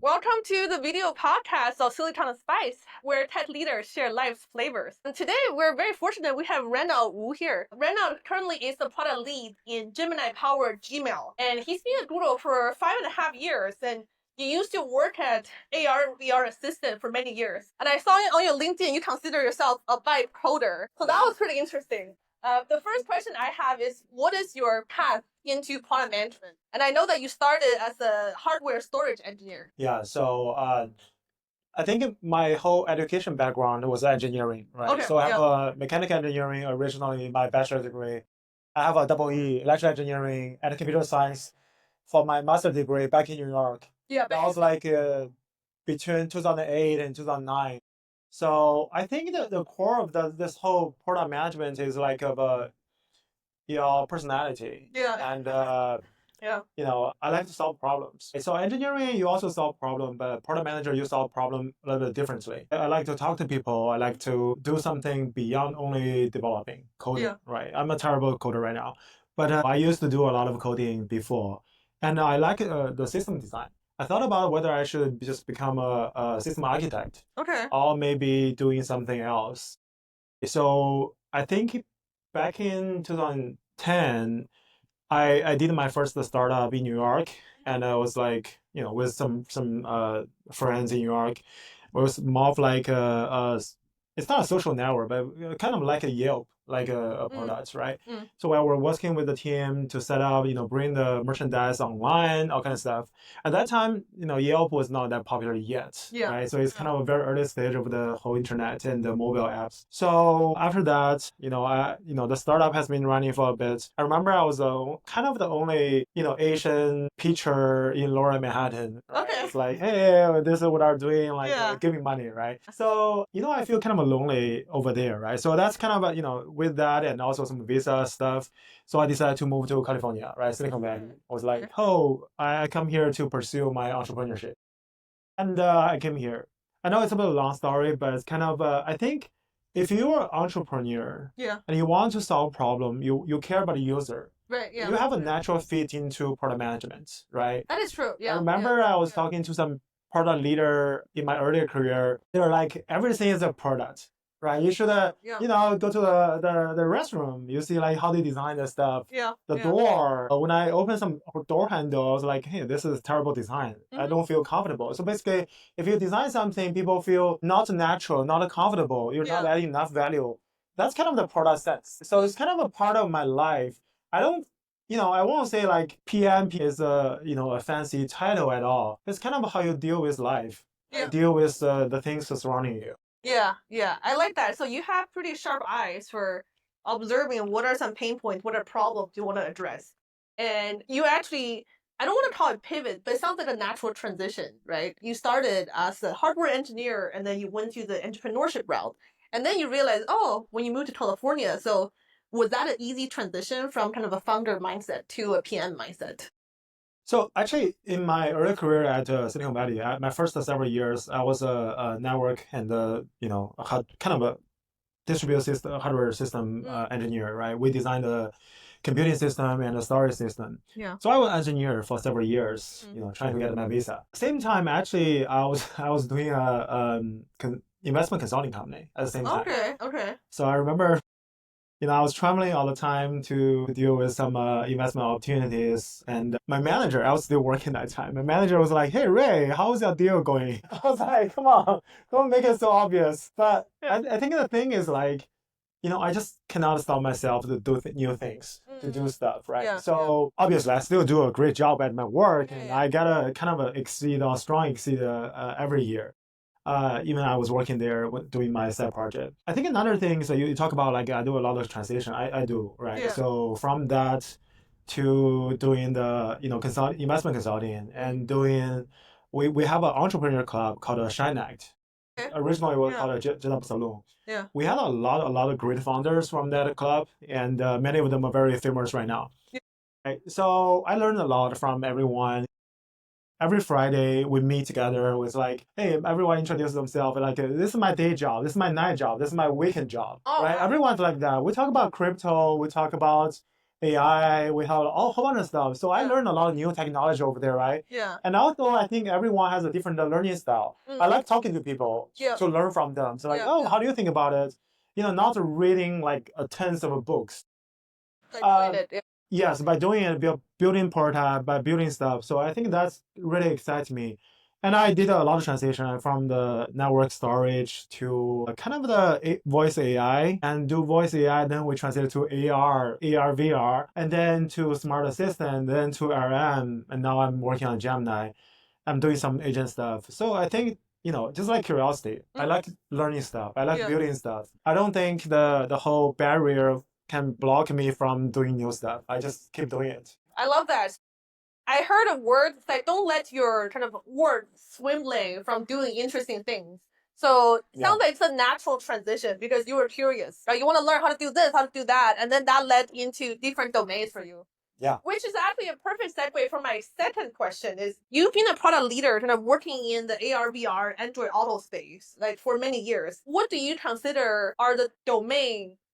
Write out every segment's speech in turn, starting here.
Welcome to the video podcast of Silicon Spice, where tech leaders share life's flavors. And today, we're very fortunate we have Reynold Wu here. Reynold currently is the product lead in Gemini-powered Gmail, and he's been at Google for 5.5 years. And you used to work at AR and VR assistant for many years. And I saw it on your LinkedIn, you consider yourself a vibe coder. So that was pretty interesting. The first question I have is, what is your path into product management? And I know that you started as a hardware storage engineer. Yeah, so I think my whole education background was engineering, right? Okay, So I have yeah. a mechanical engineering originally, my bachelor degree. I have a double E, electrical engineering and computer science for my master degree back in New York. Yeah, That was like between 2008 and 2009. So I think the core of this whole product management is like of your personality. yeah, And yeah, I like to solve problems. So engineering, you also solve problem, but product manager, you solve problem a little bit differently. I like to talk to people. I like to do something beyond only developing coding, yeah. right? I'm a terrible coder right now, but I used to do a lot of coding before, and I like the system design. I thought about whether I should just become a system architect Okay. or maybe doing something else. So I think back in 2010, I did my first startup in New York, and I was like, with some friends in New York. It was more of like it's not a social network, but kind of like a Yelp, like a Mm, product, right? mm. So while we're working with the team to set up, bring the merchandise online, all kind of stuff. At that time, Yelp was not that popular yet, Yeah, right? So it's yeah. kind of a very early stage of the whole internet and the mobile apps. So after that, the startup has been running for a bit. I remember I was kind of the only, Asian pitcher in Lower Manhattan. Right? Okay. It's like, hey, this is what I'm doing, like Yeah. give me money, right? So, I feel kind of lonely over there, right? So that's kind of, with that and also some visa stuff. So I decided to move to California, right? Silicon Valley. I was like, oh, I come here to pursue my entrepreneurship. And I came here. I know it's a bit of a long story, but it's kind of, I think if you're an entrepreneur Yeah. and you want to solve problem, you care about the user. Right. Yeah. You have a natural fit into product management, right? That is true. I Yeah. remember I was talking to some product leader in my earlier career. They were like, everything is a product, right? You should, Yeah. go to the restroom. You see like how they design the stuff. Yeah. The Yeah. door. When I opened some door handle, I was like, hey, this is terrible design. I don't feel comfortable. So basically, if you design something, people feel not natural, not comfortable. You're not Yeah. adding enough value. That's kind of the product sense. So it's kind of a part of my life. I don't I won't say like PM is a fancy title at all. It's kind of how you deal with life, Yeah. deal with the things surrounding you. Yeah. Yeah. I like that. So you have pretty sharp eyes for observing what are some pain points, what are problems you want to address. And you actually, I don't want to call it pivot, but it sounds like a natural transition, right? You started as a hardware engineer and then you went to the entrepreneurship route. And then you realize, oh, when you moved to California, so was that an easy transition from kind of a founder mindset to a PM mindset? So actually, in my early career at Silicon Valley, my first several years, I was a network and kind of a distributed system, hardware system engineer, right? We designed the computing system and the storage system. Yeah. So I was an engineer for several years, trying to get my visa. Same time, actually, I was doing a investment consulting company at the same time. Okay. Okay. So I remember, I was traveling all the time to deal with some investment opportunities. And my manager, I was still working that time. My manager was like, "Hey Ray, how's your deal going?" I was like, "Come on, don't make it so obvious." But I think the thing is like, I just cannot stop myself to do new things, to do stuff, right? Yeah, So obviously, I still do a great job at my work, and Yeah. I gotta kind of exceed or strong exceed every year. Even I was working there doing my side project. I think another thing is that you talk about like I do a lot of translation. I do, right? Yeah. So from that to doing the investment consulting and doing we have an entrepreneur club called a Shine Act. Okay. Originally, we Yeah. called a Jet Saloon. Yeah. We had a lot of great founders from that club, and many of them are very famous right now. Yeah. Right? So I learned a lot from everyone. Every Friday we meet together with like, hey, everyone introduce themselves. Like, this is my day job, this is my night job, this is my weekend job, Oh, right? wow. Everyone's like that. We talk about crypto, we talk about AI, we have a whole bunch of stuff. So I Yeah. learned a lot of new technology over there, right? Yeah. And also, I think everyone has a different learning style. I like talking to people Yeah. to learn from them. So like, Yeah. oh, how do you think about it? Not reading like a tons of books. Like doing it. Yeah. Yes, by doing it, building prototype, by building stuff. So I think that's really excites me. And I did a lot of transition from the network storage to kind of the voice AI and do voice AI. Then we transited to AR, VR, and then to smart assistant, then to RM. And now I'm working on Gemini. I'm doing some agent stuff. So I think, just like curiosity, I like learning stuff. I like building stuff. I don't think the whole barrier can block me from doing new stuff. I just keep doing it. I love that. I heard a word that don't let your kind of word swim lane from doing interesting things. So it sounds like it's a natural transition because you were curious, right? You want to learn how to do this, how to do that, and then that led into different domains for you. Yeah. Which is actually a perfect segue for my second question is you've been a product leader kind of working in the AR, VR, Android Auto space like for many years. What do you consider are the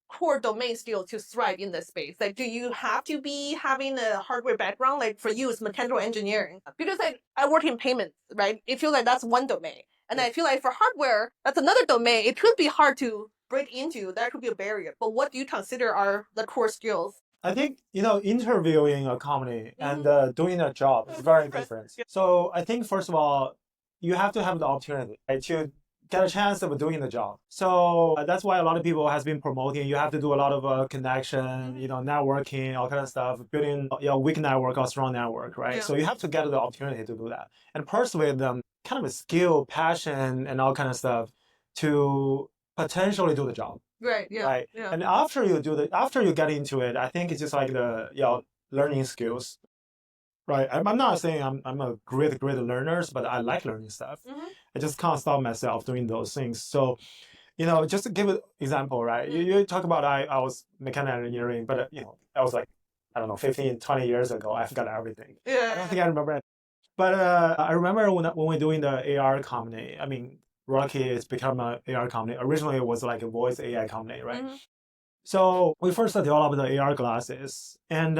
core domain still to thrive in this space? Like, do you have to be having a hardware background? Like for you, it's mechanical engineering. Because like I work in payments, right? It feels like that's one domain. And I feel like for hardware, that's another domain. It could be hard to break into. That could be a barrier. But what do you consider are the core skills? I think, interviewing a company and doing a job is very different. So I think, first of all, you have to have the opportunity, right, to get a chance of doing the job. So that's why a lot of people has been promoting. You have to do a lot of connection, networking, all kind of stuff, building a weak network or strong network, right? Yeah. So you have to get the opportunity to do that and persuade them, kind of a skill, passion, and all kind of stuff to potentially do the job. Right. Yeah. Right. Yeah. And after you get into it, I think it's just like the learning skills. Right. I'm not saying I'm a great learner, but I like learning stuff. I just can't stop myself doing those things. So, just to give an example, right? You talk about I was mechanical engineering, but I was like, I don't know, 15, 20 years ago. I forgot everything. Yeah. I don't think I remember it. But I remember when we're doing the AR company. I mean, Rocky has become an AR company. Originally, it was like a voice AI company, right? So we first developed the AR glasses, and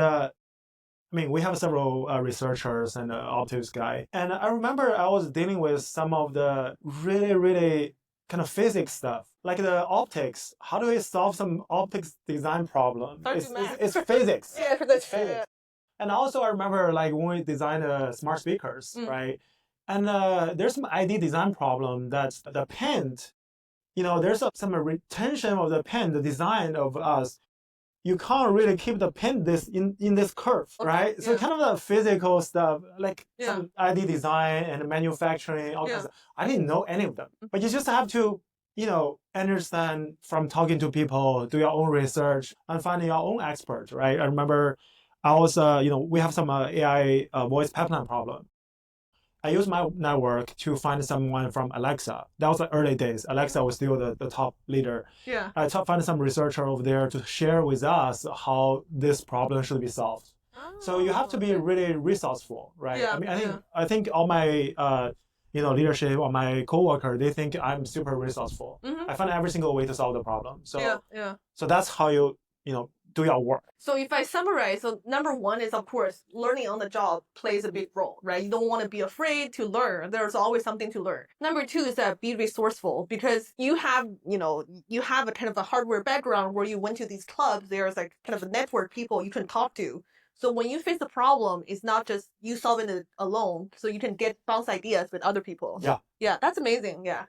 we have several researchers and optics guy. And I remember I was dealing with some of the really, really kind of physics stuff, like the optics. How do we solve some optics design problem? It's physics. Yeah, that's physics. Yeah. And also I remember like when we designed smart speakers, right? And there's some ID design problem that's the pen, there's some retention of the pen, the design of us. You can't really keep the pen in this curve, right? So kind of the physical stuff, like some ID design and manufacturing, all kinds of, I didn't know any of them. But you just have to, understand from talking to people, do your own research, and finding your own expert, right? I remember I was, we have some AI voice pipeline problem. I used my network to find someone from Alexa. That was the early days. Alexa was still the top leader. Yeah. I found some researcher over there to share with us how this problem should be solved. So you have to be really resourceful, right? Yeah. I think all my leadership or my coworker, they think I'm super resourceful. I find every single way to solve the problem. So so that's how you do your work. So if I summarize, so number one is, of course, learning on the job plays a big role, right? You don't want to be afraid to learn. There's always something to learn. Number two is that be resourceful because you have a kind of a hardware background where you went to these clubs. There's like kind of a network people you can talk to. So when you face a problem, it's not just you solving it alone. So you can bounce ideas with other people. Yeah. Yeah, that's amazing. Yeah.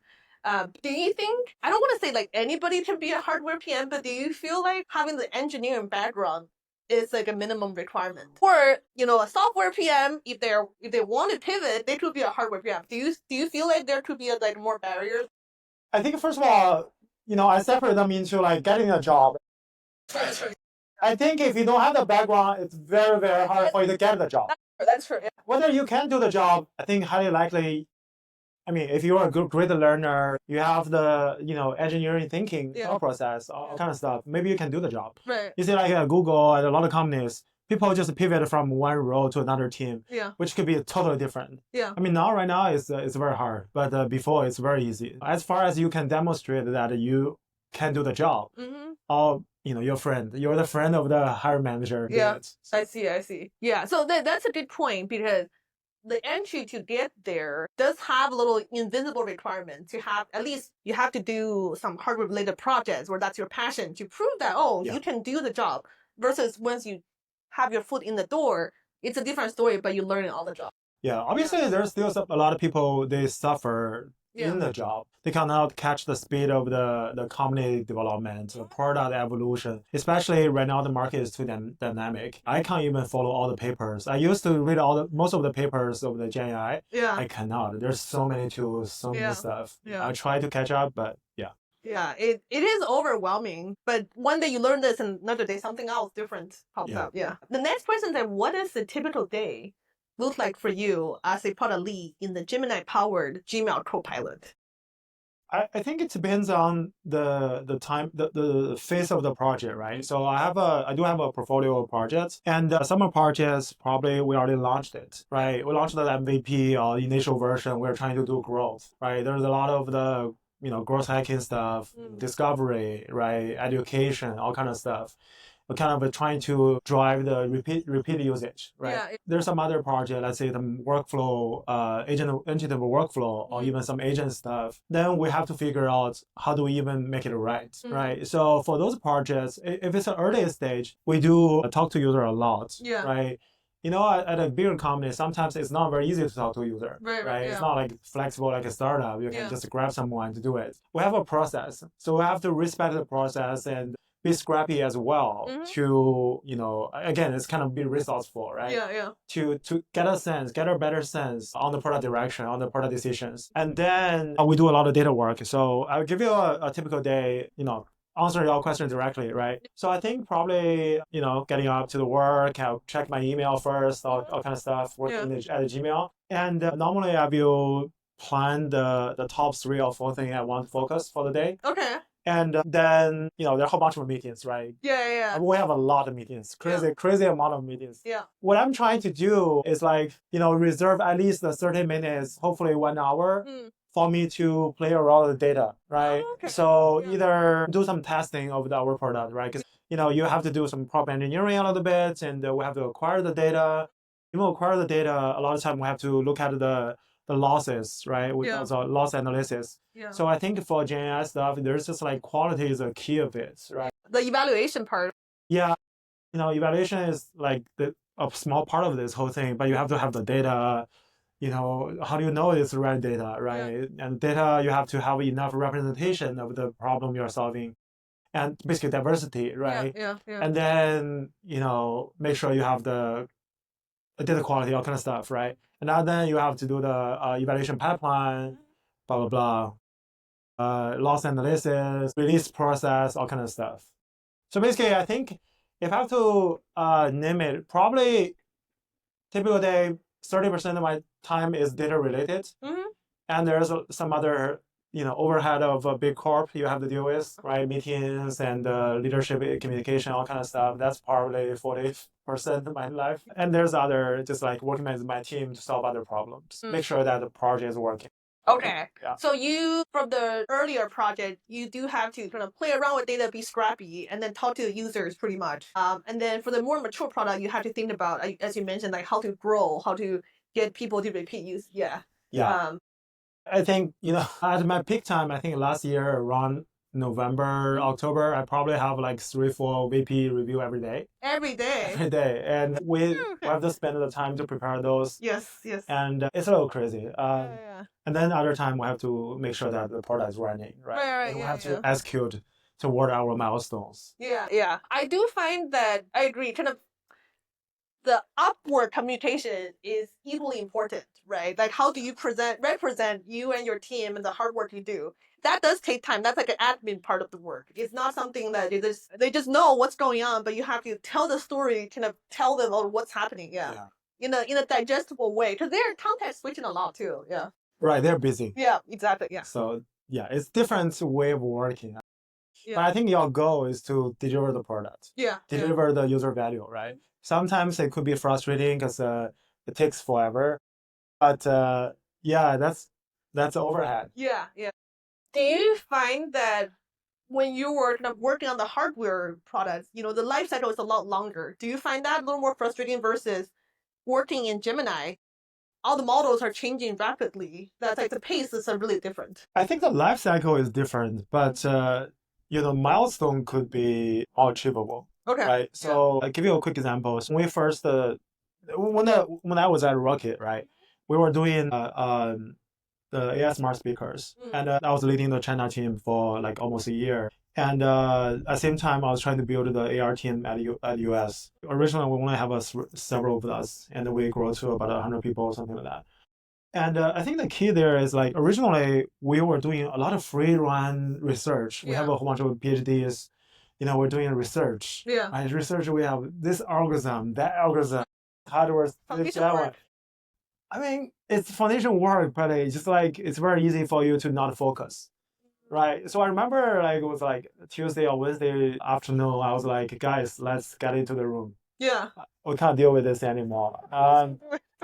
Do you think, I don't want to say like anybody can be a hardware PM, but do you feel like having the engineering background is like a minimum requirement? Or, a software PM, if they want to pivot, they could be a hardware PM. Do you feel like there could be like more barriers? I think first of all, I separate them into like getting a job. I think if you don't have the background, it's very, very hard for you to get the job. That's true. Yeah. Whether you can do the job, I think highly likely. If you're a great learner, you have the engineering thinking thought process, all kind of stuff. Maybe you can do the job. Right. You see, like Google and a lot of companies, people just pivot from one role to another team, which could be totally different. Yeah. Right now it's very hard, but before it's very easy. As far as you can demonstrate that you can do the job, or your friend. You're the friend of the hiring manager. Yeah, I see. Yeah, so that's a good point because the entry to get there does have a little invisible requirement to have at least you have to do some hardware related projects where that's your passion to prove that you can do the job versus once you have your foot in the door, it's a different story, but you learn it on the job. Yeah, obviously there's still a lot of people they suffer in the job. They cannot catch the speed of the company development, the product evolution. Especially right now the market is too dynamic. I can't even follow all the papers. I used to read most of the papers of the Gemini. Yeah. I cannot. There's so many tools, so many stuff. I try to catch up, but yeah. Yeah, it is overwhelming. But one day you learn this and another day something else different pops up. Yeah. The next question is what is the typical day look like for you as a product lead in the Gemini-powered Gmail Copilot? I think it depends on the time the phase of the project, right? So I do have a portfolio of projects, and some of projects probably we already launched it, right? We launched the MVP or initial version. We're trying to do growth, right? There's a lot of the growth hacking stuff, discovery, right? Education, all kind of stuff. We're kind of trying to drive the repeat usage, right? Yeah. There's some other project, let's say the workflow, agent workflow, or even some agent stuff. Then we have to figure out how do we even make it right, right? So for those projects, if it's an early stage, we do talk to user a lot, right? At a bigger company, sometimes it's not very easy to talk to a user, right? It's not like flexible like a startup. You can just grab someone to do it. We have a process, so we have to respect the process and be scrappy as well to, again, it's kind of be resourceful, right? To get a better sense on the product direction, on the product decisions. And then we do a lot of data work. So I'll give you a typical day, answer your question directly, right? So I think probably, getting up to the work, I'll check my email first, all kind of stuff, working at Gmail. And normally I will plan the top 3 or 4 things I want to focus for the day. Okay. And then, there are a whole bunch of meetings, right? Yeah. We have a lot of meetings, crazy amount of meetings. Yeah. What I'm trying to do is reserve at least 30 minutes, hopefully 1 hour for me to play around with the data, right? Oh, okay. So either do some testing of our product, right? Because, you have to do some prompt engineering a little bit, and we have to acquire the data. Even acquire the data, a lot of time we have to look at the losses, right? We also loss analysis. Yeah. So I think for GenAI stuff, there's just quality is a key of it, right? The evaluation part. Yeah, evaluation is a small part of this whole thing, but you have to have the data. How do you know it's the right data, right? Yeah. And data, you have to have enough representation of the problem you're solving, and basically diversity, right? Yeah. And then make sure you have the data quality, all kind of stuff, right? And then you have to do the evaluation pipeline, blah, blah, blah, loss analysis, release process, all kind of stuff. So basically, I think if I have to name it, probably typical day, 30% of my time is data related. And there's some other, overhead of a big corp you have to deal with, right? Meetings and leadership communication, all kind of stuff. That's probably 40% of my life. And there's other, just working with my team to solve other problems. Make sure that the project is working. Okay. Yeah. So you, from the earlier project, you do have to kind of play around with data, be scrappy, and then talk to the users pretty much. And then for the more mature product, you have to think about, as you mentioned, how to grow, how to get people to repeat use. Yeah. I think, at my peak time, I think last year around November, October, I probably have 3-4 VP review every day. Every day? Every day. And we have to spend the time to prepare those. Yes. And it's a little crazy. And then other time we have to make sure that the product is running, right? And we have to execute toward our milestones. Yeah. I do find that, I agree, kind of the upward communication is equally important, right? How do you represent you and your team and the hard work you do? That does take time. That's an admin part of the work. It's not something that they just know what's going on, but you have to tell the story, kind of tell them what's happening. Yeah. In a digestible way, because they're context switching a lot too. Yeah. Right, they're busy. Yeah, exactly. Yeah. So it's different way of working. But I think your goal is to deliver the product. Yeah. Deliver the user value, right? Sometimes it could be frustrating because it takes forever. But that's overhead. Yeah. Do you find that when you were kind of working on the hardware products, the life cycle is a lot longer. Do you find that a little more frustrating versus working in Gemini? All the models are changing rapidly. That's like the pace is really different. I think the life cycle is different, but milestone could be more achievable. Okay. Right. So I'll give you a quick example. So when we first when I was at Rocket, right, we were doing the AI smart speakers, and I was leading the China team for like almost a year. And at the same time, I was trying to build the AR team at US. Originally, we only have several of us, and we grew to about 100 people or something like that. And I think the key there is like originally we were doing a lot of free run research. We have a whole bunch of PhDs, we're doing research. Yeah. And research, we have this algorithm, that algorithm, hardware, this, that one. I mean, it's foundation work, but it's just like it's very easy for you to not focus. Right. So I remember like it was like Tuesday or Wednesday afternoon, I was like, guys, let's get into the room. Yeah. We can't deal with this anymore.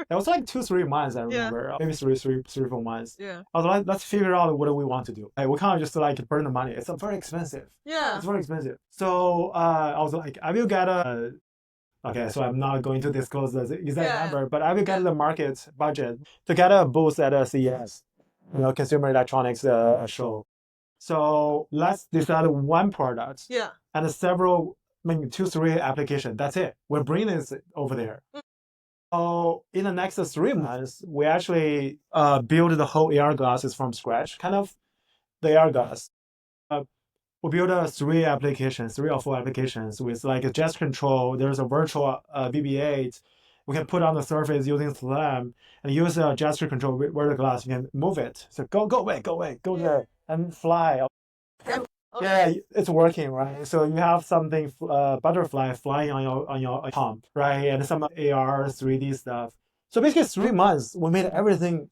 It was like 2-3 months, I remember. Maybe 4 months. Yeah. I was like, let's figure out what do we want to do. Like, we can't just like burn the money. It's very expensive. Yeah. It's very expensive. So I was like, I will get okay, so I'm not going to disclose the exact number, but I will get the market budget to get a booth at a CES, Consumer Electronics show. So let's decide one product. Yeah. And several, 2-3 applications. That's it. We're bringing this over there. So in the next 3 months, we actually build the whole AR glasses from scratch, kind of the AR glass. We built 3 or 4 applications with like a gesture control. There's a virtual BB-8. We can put on the surface using SLAM and use a gesture control with the glass. You can move it. So go away, go there and fly. Okay. Yeah, it's working, right? So you have something butterfly flying on your palm, right? And some AR 3D stuff. So basically 3 months, we made everything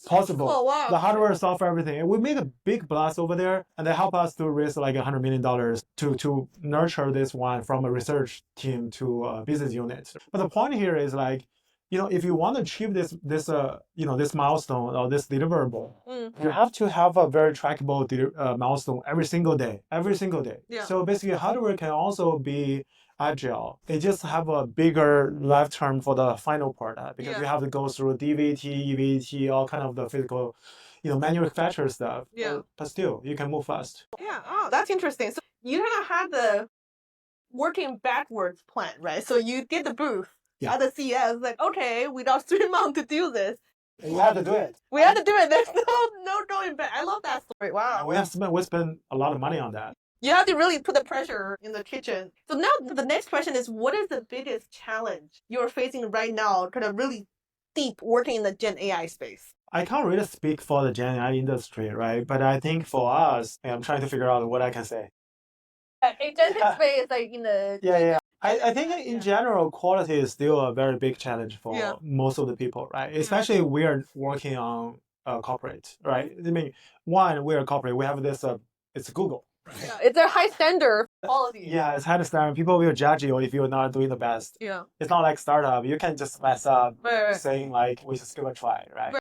possible. Oh, wow. The hardware, software, everything. And we made a big blast over there, and they help us to raise like $100 million to nurture this one from a research team to a business unit. But the point here is like, if you want to achieve this milestone or this deliverable, you have to have a very trackable milestone every single day. Yeah. So basically, hardware can also be agile. They just have a bigger life term for the final product because you have to go through DVT, EVT, all kind of the physical, manufacturer stuff. Yeah. But still, you can move fast. Yeah. Oh, that's interesting. So you kind of had the working backwards plan, right? So you did the booth. At the CES, like, okay, we got 3 months to do this. We had to do it. There's no going back. I love that story. Wow. And we spent a lot of money on that. You have to really put the pressure in the kitchen. So now the next question is, what is the biggest challenge you're facing right now, kind of really deep working in the Gen AI space? I can't really speak for the Gen AI industry, right? But I think for us, I'm trying to figure out what I can say. Agentic space, like in the... Yeah. I think in general, quality is still a very big challenge for most of the people, right? Especially we are working on corporate, right? I mean, we are corporate. We have this, it's Google. Right? Yeah, it's a high standard quality. Yeah, it's high standard. People will judge you if you're not doing the best. Yeah. It's not like startup. You can just mess up saying like, we should give it a try, right?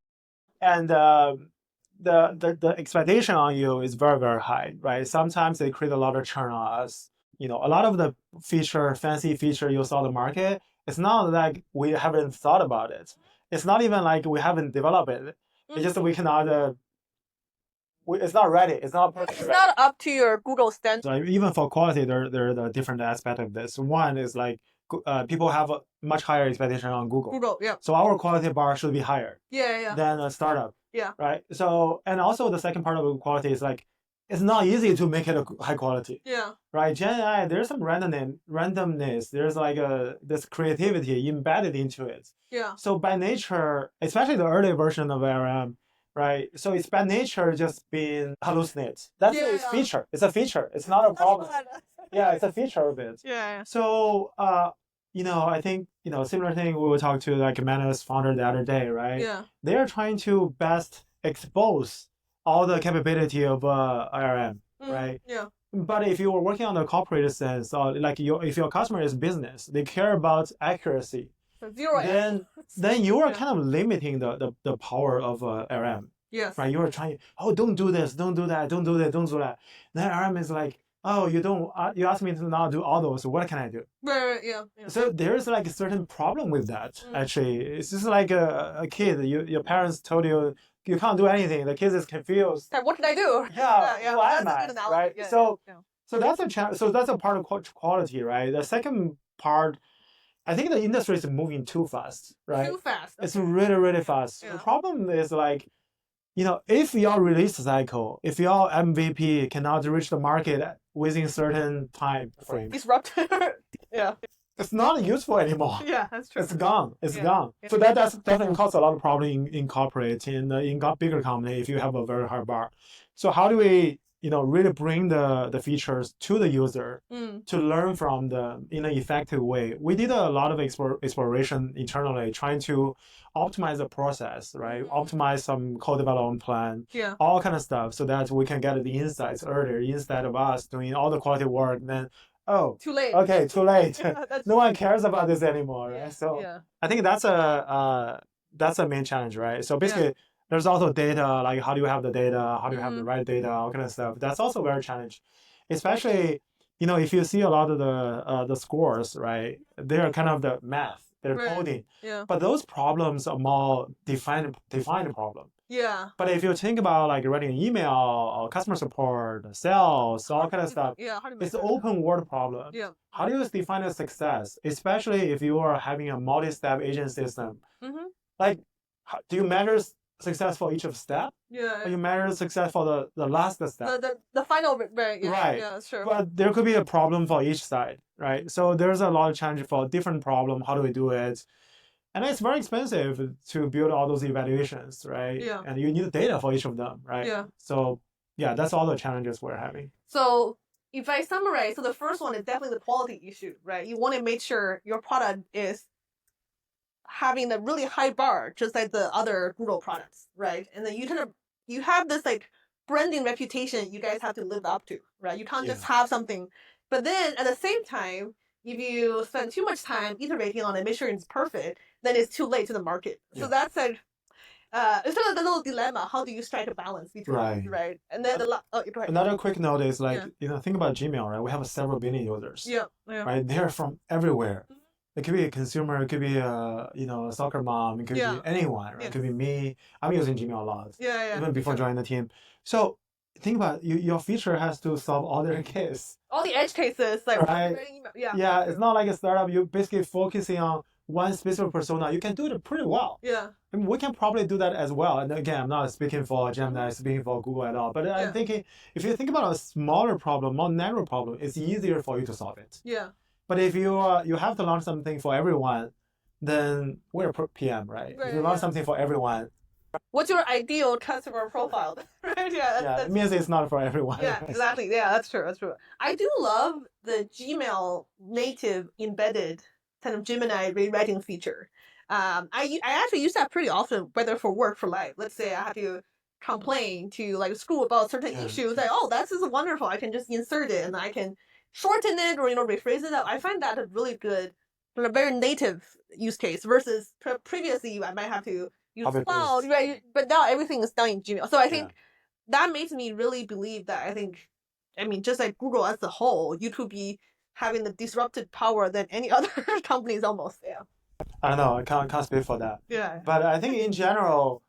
And the expectation on you is very, very high, right? Sometimes they create a lot of churn on us. A lot of the fancy feature you saw in the market, it's not like we haven't thought about it. It's not even like we haven't developed it. It's just we cannot, it's not ready. It's not perfect. It's not up to your Google standard. So even for quality, there are different aspects of this. One is like people have a much higher expectation on Google. Yeah. So our quality bar should be higher. Yeah. Than a startup. Yeah. Right. So, and also the second part of quality is like, it's not easy to make it a high quality. Yeah. Right. Gen AI, there's some randomness. There's like this creativity embedded into it. Yeah. So by nature, especially the early version of ARM, right? So it's by nature just being hallucinate. That's its feature. It's a feature. It's not a problem. Yeah, it's a feature of it. Yeah. So I think, similar thing we will talk to like Meta's founder the other day, right? Yeah. They are trying to best expose all the capability of IRM, right? Yeah. But if you were working on the corporate sense, or like if your customer is business, they care about accuracy. So zero. Then you are kind of limiting the power of IRM. Yes. right? You are trying, oh, don't do this, don't do that, don't do that, don't do that. Then RM is like, oh, you don't, you asked me to not do all those, so what can I do? Right, yeah. So there's like a certain problem with that. Mm. Actually, it's just like a kid. Your parents told you you can't do anything. The kid is confused. Like, what can I do? Yeah, Yeah. who That's am a I? good analogy. Right. Yeah, So yeah. so that's a challenge. So that's a part of quality, right? The second part, I think the industry is moving too fast, right? Too fast. It's Okay. really, really fast. Yeah. The problem is like, if your release cycle, if your MVP cannot reach the market within certain time frame, Disruptor. Yeah. it's not useful anymore. Yeah, that's true. It's gone. It's Yeah. gone. Yeah. So that's definitely cause a lot of problem in corporate, in bigger company if you have a very high bar. So how do we really bring the features to the user to learn from them in an effective way? We did a lot of exploration internally, trying to optimize the process, right? Optimize some code development plan, Yeah. all kind of stuff, so that we can get the insights earlier instead of us doing all the quality work. Then, oh, Too late. okay, too late. That's No one cares about this anymore, yeah. right? So Yeah. I think that's a main challenge, right? So basically, there's also data, like how do you have the data, how do you have the right data, all kind of stuff. That's also very challenging, especially if you see a lot of the scores, right? They are kind of the math, they're Right. coding, Yeah. but those problems are more defined problem. Yeah. But if you think about like writing an email or customer support, sales, all kind of stuff, Yeah. How do you it's measure an open world problem. Yeah. How do you define a success, especially if you are having a multi-step agent system? Mm-hmm. Like, do you measure success for each of step? Yeah. Or you measure success for the last step? The final right. Yeah. Right. Yeah, that's true. But there could be a problem for each side, right? So there's a lot of challenge for different problem. How do we do it? And it's very expensive to build all those evaluations, right? Yeah. And you need data for each of them, right? Yeah. So yeah, that's all the challenges we're having. So if I summarize, so the first one is definitely the quality issue, right? You want to make sure your product is having a really high bar, just like the other Google products, right? And then you have this like branding reputation you guys have to live up to, right? You can't just have something. But then at the same time, if you spend too much time iterating on it, make sure it's perfect, then it's too late to the market. So that's like it's sort of the little dilemma. How do you strike a balance between right? And then go ahead. Another quick note is like think about Gmail, right? We have several billion users. Yeah. Right? They're from everywhere. It could be a consumer, it could be a soccer mom, it could be anyone, right? It could be me. I'm using Gmail a lot. Yeah. Even before joining the team. So think about your feature has to solve all their cases. All the edge cases, like right? Yeah, it's not like a startup. You're basically focusing on one specific persona. You can do it pretty well. Yeah. I mean, we can probably do that as well. And again, I'm not speaking for Gemini, speaking for Google at all. But I'm thinking, if you think about a smaller problem, more narrow problem, it's easier for you to solve it. Yeah. But if you have to launch something for everyone, then we're PM, right? If you launch something for everyone, what's your ideal customer profile? Right? Yeah. It means it's not for everyone. Yeah, exactly. Yeah, that's true. That's true. I do love the Gmail native embedded kind of Gemini rewriting feature. I actually use that pretty often, whether for work, for life. Let's say I have to complain to like school about certain issues. Like, oh, that's just wonderful. I can just insert it and I can shorten it or rephrase it. I find that a really good, a very native use case versus previously I might have to use cloud, right? But now everything is done in Gmail. So I think that makes me really believe that just like Google as a whole, you could be having the disruptive power than any other companies almost. Yeah. I don't know. I can't speak for that. Yeah. But I think in general,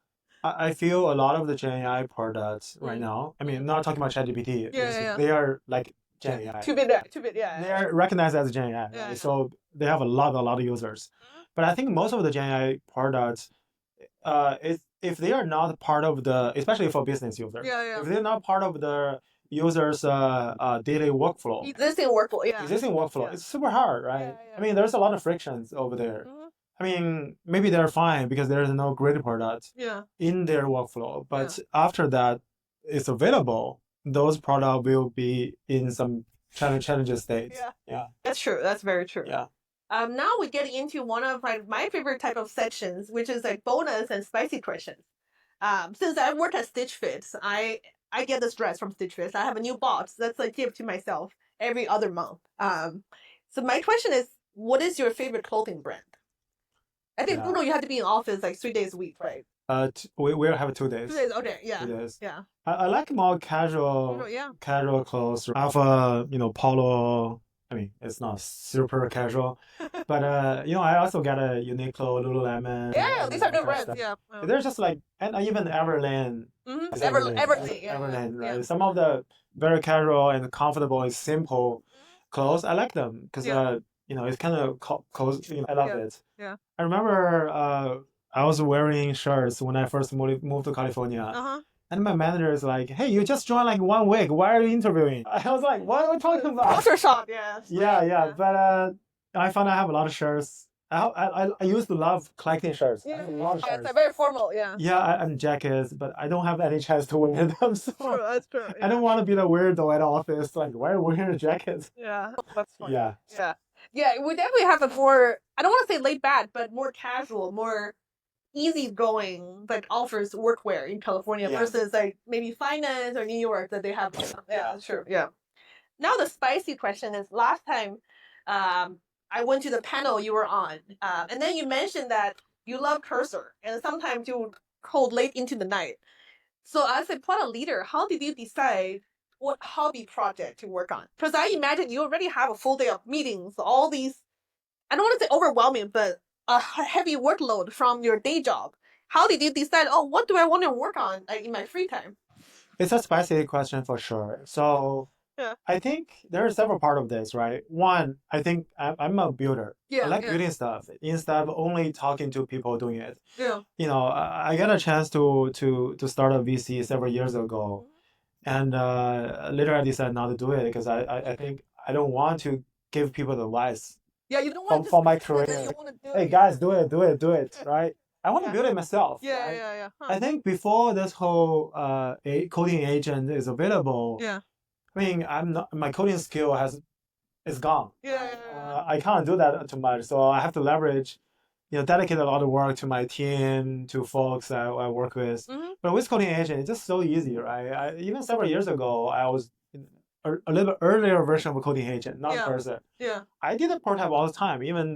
I feel a lot of the Gen AI products right now. I mean, I'm not talking about ChatGPT. They are like Gen AI. Too bit, yeah. They are recognized as Gen AI. Yeah. So they have a lot of users. But I think most of the Gen AI products, if they are not part of the, especially for business users, if they're not part of the users' daily workflow, existing workflow, it's super hard, right? I mean, there's a lot of frictions over there. I mean, maybe they're fine because there is no great product in their workflow. But after that is available, those products will be in some challenging states. Yeah. That's true. That's very true. Yeah. Now we get into one of my favorite type of sections, which is like bonus and spicy questions. Since I work at Stitch Fits, I get the stress from Stitch Fits. I have a new box that's I give to myself every other month. So my question is, what is your favorite clothing brand? I think Bruno, you have to be in office like 3 days a week, right? We have 2 days. 2 days. Okay. 2 Yeah. days. Yeah. I like more casual Yeah. clothes. I have a polo. I mean, it's not super casual, but I also got a Uniqlo, Lululemon, Yeah. These are and good kind of brands. stuff. Yeah. They're just like, and even Everlane. Mm-hmm. It's Everything. Yeah. Everlane, right? Yeah. Some of the very casual and comfortable and simple clothes, I like them because Yeah. it's kind of cozy. I love Yeah. it. Yeah. I remember I was wearing shirts when I first moved to California. Uh-huh. And my manager is like, "Hey, you just joined like 1 week. Why are you interviewing?" I was like, "What are we talking about?" Culture shock. Yeah. Yeah. But I found I have a lot of shirts. I used to love collecting shirts. I have a lot of Yeah, shirts. it's very formal. Yeah. Yeah, and jackets, but I don't have any chance to wear them. So True. That's true. I don't want to be the weirdo at office. Like, why are you wearing a jacket? Yeah. That's funny. Yeah. Yeah. Yeah. We definitely have a more, I don't want to say laid back, but more casual, more easygoing like offers workwear in California Yeah. versus like maybe finance or New York that they have. Yeah, sure. Yeah. Now the spicy question is last time I went to the panel you were on, and then you mentioned that you love cursor and sometimes you code late into the night. So as a product leader, how did you decide what hobby project to work on? Because I imagine you already have a full day of meetings, all these, I don't want to say overwhelming, but a heavy workload from your day job. How did you decide, oh, what do I want to work on in my free time? It's a spicy question for sure. So Yeah. I think there are several parts of this, right? One, I think I'm a builder. Yeah, I like yeah. building stuff instead of only talking to people doing it. Yeah. I got a chance to start a VC several years ago, and later I decided not to do it because I think I don't want to give people the advice Yeah, you don't want to for my just create it, career. you want to do Hey it. guys, do it, right? I want to Yeah. build it myself. Yeah, right? yeah. I think before this whole coding agent is available, Yeah. I mean, my coding skill is gone. Yeah. I can't do that too much, so I have to leverage, dedicate a lot of work to my team, to folks I work with. Mm-hmm. But with coding agent, it's just so easy, right? Even several years ago, I was in a little bit earlier version of a coding agent, not Yeah. cursor. Yeah. I did a prototype all the time. Even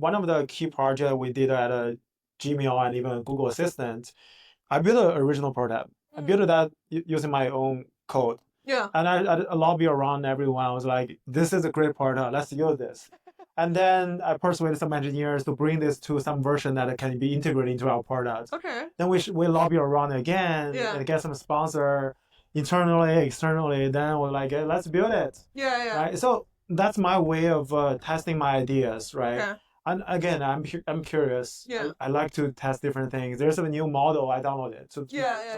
one of the key projects we did at a Gmail and even Google Assistant, I built an original prototype. I built that using my own code. Yeah. And I lobby around everyone. I was like, this is a great product. Let's use this. And then I persuaded some engineers to bring this to some version that can be integrated into our product. Okay. Then we lobby around again and get some sponsor internally, externally. Then we're like, hey, let's build it. Yeah. Right. So that's my way of testing my ideas, right? Okay. And again, I'm curious. Yeah. I like to test different things. There's a new model I downloaded to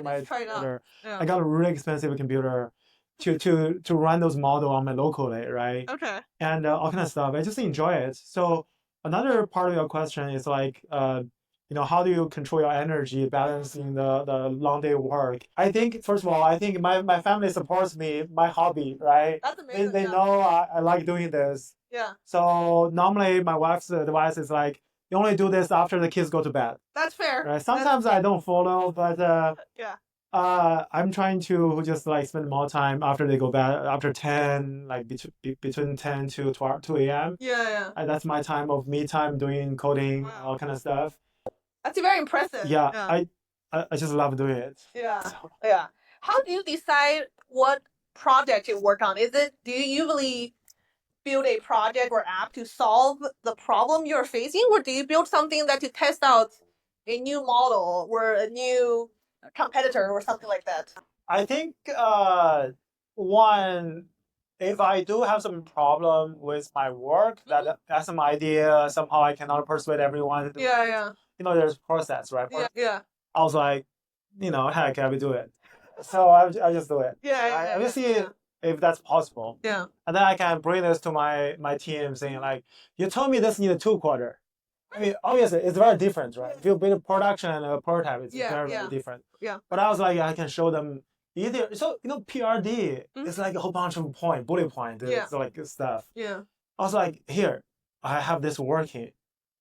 my just try it out. computer. Yeah. I got a really expensive computer to run those model on my locally, right? Okay. And all kind of stuff. I just enjoy it. So another part of your question is like, how do you control your energy, balancing the long day work? I think first of all, I think my family supports me, my hobby, right? That's amazing. They know I like doing this. Yeah. So normally my wife's advice is like, you only do this after the kids go to bed. That's fair. Right? Sometimes I don't follow, but yeah. I'm trying to just like spend more time after they go bed, after 10, like between 10 to 12, 2 a.m. Yeah. And that's my time of me time doing coding, all kind of stuff. That's very impressive. Yeah. I just love doing it. Yeah. So. Yeah. How do you decide what project you work on? Do you usually build a project or app to solve the problem you're facing, or do you build something that to test out a new model or a new competitor or something like that? I think one, if I do have some problem with my work, that has some idea, somehow I cannot persuade everyone to do it. There's process, right? Yeah. I was like, heck, I will do it. So I just do it. I will see if that's possible. Yeah. And then I can bring this to my team saying like, you told me this needed 2 quarters. I mean, obviously it's very different, right? If you build a production and a prototype, it's very different. Yeah. But I was like, I can show them either. So, PRD is like a whole bunch of bullet point. It's like stuff. Yeah. I was like, here, I have this working.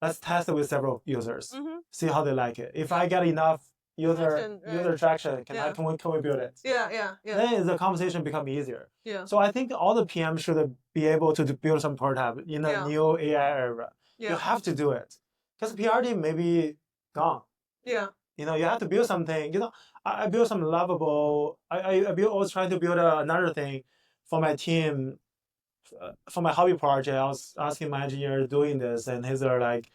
Let's test it with several users. See how they like it. If I get enough user traction, can we build it? Yeah. Then the conversation become easier. Yeah. So I think all the PM should be able to build some prototype in the new AI era. You have to do it. Because PRD may be gone. Yeah. you have to build something. I built some lovable. I was trying to build another thing for my team, for my hobby project. I was asking my engineer doing this, and he's like,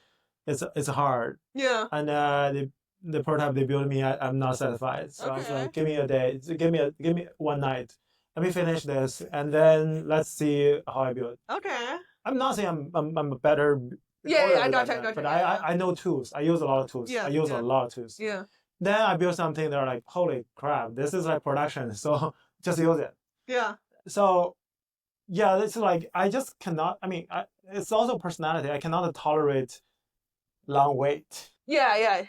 it's hard. Yeah. And the prototype they built me, I'm not satisfied. So I was Okay. like, give me a day, give me one night. Let me finish this, and then let's see how I build. Okay. I'm not saying I'm a better Yeah, I coder gotcha, than that, gotcha. but Yeah. I know tools. I use a lot of tools. Yeah, I use yeah. a lot of tools. Yeah. Then I build something. They're like, holy crap, this is like production. So just use it. Yeah. So yeah, it's like I just cannot. I mean, it's also personality. I cannot tolerate long wait. Yeah, yeah.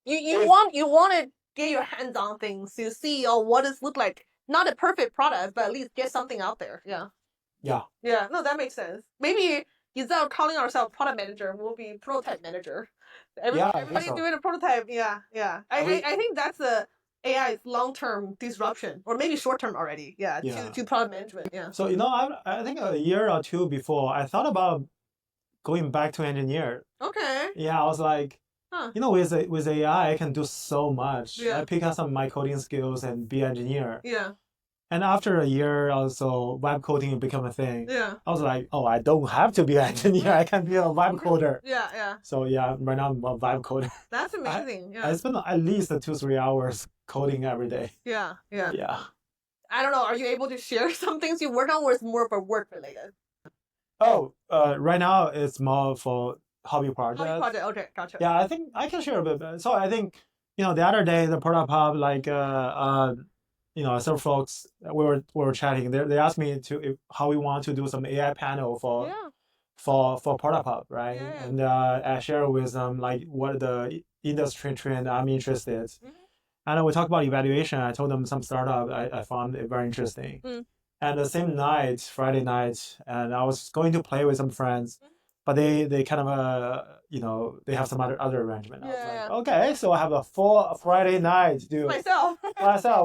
You want to get your hands on things to see what does look like. Not a perfect product, but at least get something out there. Yeah. Yeah. Yeah. No, that makes sense. Maybe instead of calling ourselves product manager, we'll be prototype manager. Everybody so. doing a prototype. Yeah, yeah. I think that's a AI's long-term disruption, or maybe short-term already. Yeah, Yeah. to product management. Yeah. So I think a year or two before, I thought about going back to engineer. Okay. Yeah, I was like, Huh. with AI, I can do so much. Yeah. I pick up some of my coding skills and be engineer. Yeah. And after a year or so, web coding become a thing. Yeah. I was like, oh, I don't have to be an engineer. I can be a web coder. Yeah, yeah. So yeah, right now I'm a web coder. That's amazing. Yeah. I spend at least 2-3 hours coding every day. Yeah, yeah. Yeah. I don't know. Are you able to share some things you work on, or it's more for work related? Oh, right now it's more for hobby project. Hobby project. Okay, gotcha. Yeah, I think I can share a bit. So I think the other day the product hub, like some folks we were chatting. They asked me how we want to do some AI panel for Yeah. for product hub, right? Yeah. And I share with them like what the industry trend I'm interested. Mhm. And we talk about evaluation. I told them some startup I found it very interesting. Mm. And the same night, Friday night, and I was going to play with some friends, but they kind of they have some other arrangement. I was like, okay, so I have a full Friday night to do Myself.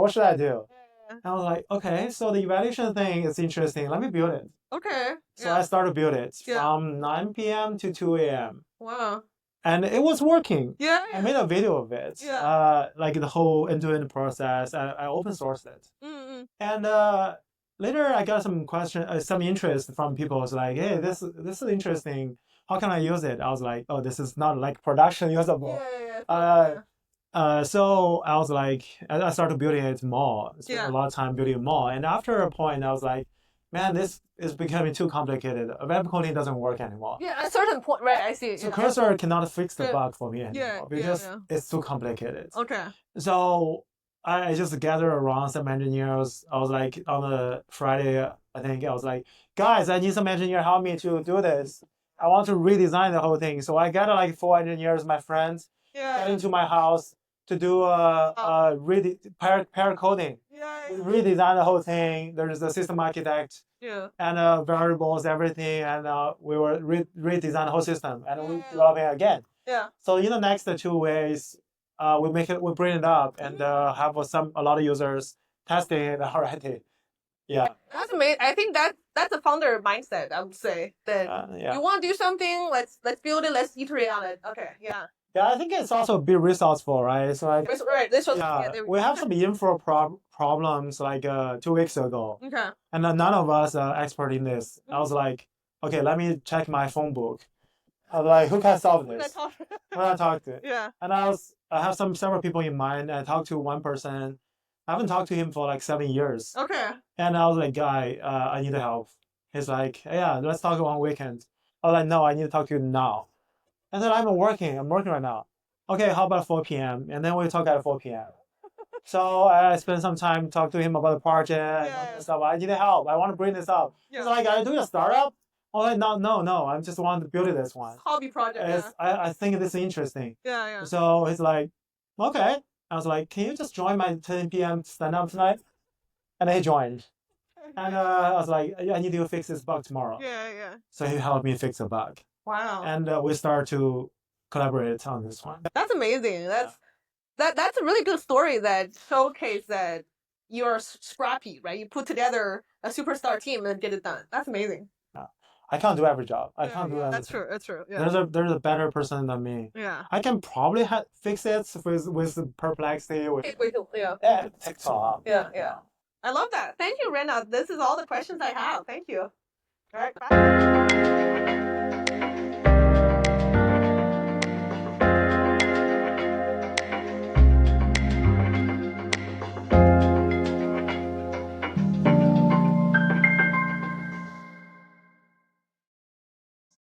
What should I do? Yeah. And I was like, okay, so the evaluation thing is interesting. Let me build it. Okay. So I started to build it Yeah. from 9 p.m. to 2 a.m. Wow. And it was working. Yeah. I made a video of it. Yeah. Like the whole end-to-end process. I open sourced it. Mm-hmm. And later I got some interest from people. It's like, hey, this is interesting. How can I use it? I was like, oh, this is not like production usable. Yeah. So I was like, I started building it more. Spent a lot of time building it more. And after a point, I was like, man, this is becoming too complicated. Web coding doesn't work anymore. Yeah, at a certain point, right? I see. So Cursor cannot fix the bug for me anymore because it's too complicated. Okay. So I just gathered around some engineers. I was like, on a Friday, I think I was like, guys, I need some engineer help me to do this. I want to redesign the whole thing. So I gathered like 4 engineers, my friends, get into my house to do pair coding. Redesign the whole thing. There's a system architect. Yeah. And variables, everything, and we were redesign the whole system, and we develop it again. Yeah. So in the next 2 ways, we bring it up and have a lot of users testing it already. Yeah. That's amazing. I think that's a founder mindset. I would say that you want to do something, let's build it, let's iterate on it. Okay. Yeah. Yeah, I think it's also be resourceful, right? So like, right. This was we have some info problems like 2 weeks ago. Okay. And none of us are expert in this. I was like, okay, let me check my phone book. I was like, who can solve this? Who can I talk to? Yeah. And I have several people in mind. I talked to one person. I haven't talked to him for like 7 years. Okay. And I was like, guy, I need help. He's like, yeah, let's talk on weekend. I was like, no, I need to talk to you now. And then I'm working right now. Okay, how about 4 p.m.? And then we talk at 4 p.m. So I spent some time talk to him about the project and stuff. I need help. I want to bring this up. He's like, are you doing a startup? I'm like, no. I just want to build this one. Hobby project. I think this is interesting. Yeah. So he's like, okay. I was like, can you just join my 10 p.m. stand-up tonight? And he joined. And I was like, I need you to fix this bug tomorrow. Yeah. So he helped me fix the bug. Wow. And we started to collaborate on this one. That's amazing. That's a really good story that showcases that you're scrappy, right? You put together a superstar team and get it done. That's amazing. I can't do every job. I Yeah, can't do yeah, everything. that's true. That's true. Yeah. There's a better person than me. Yeah. I can probably fix it with perplexity with Yeah. TikTok. Yeah. Yeah. I love that. Thank you, Reynold. This is all the questions I have. Thank you. All right. Bye.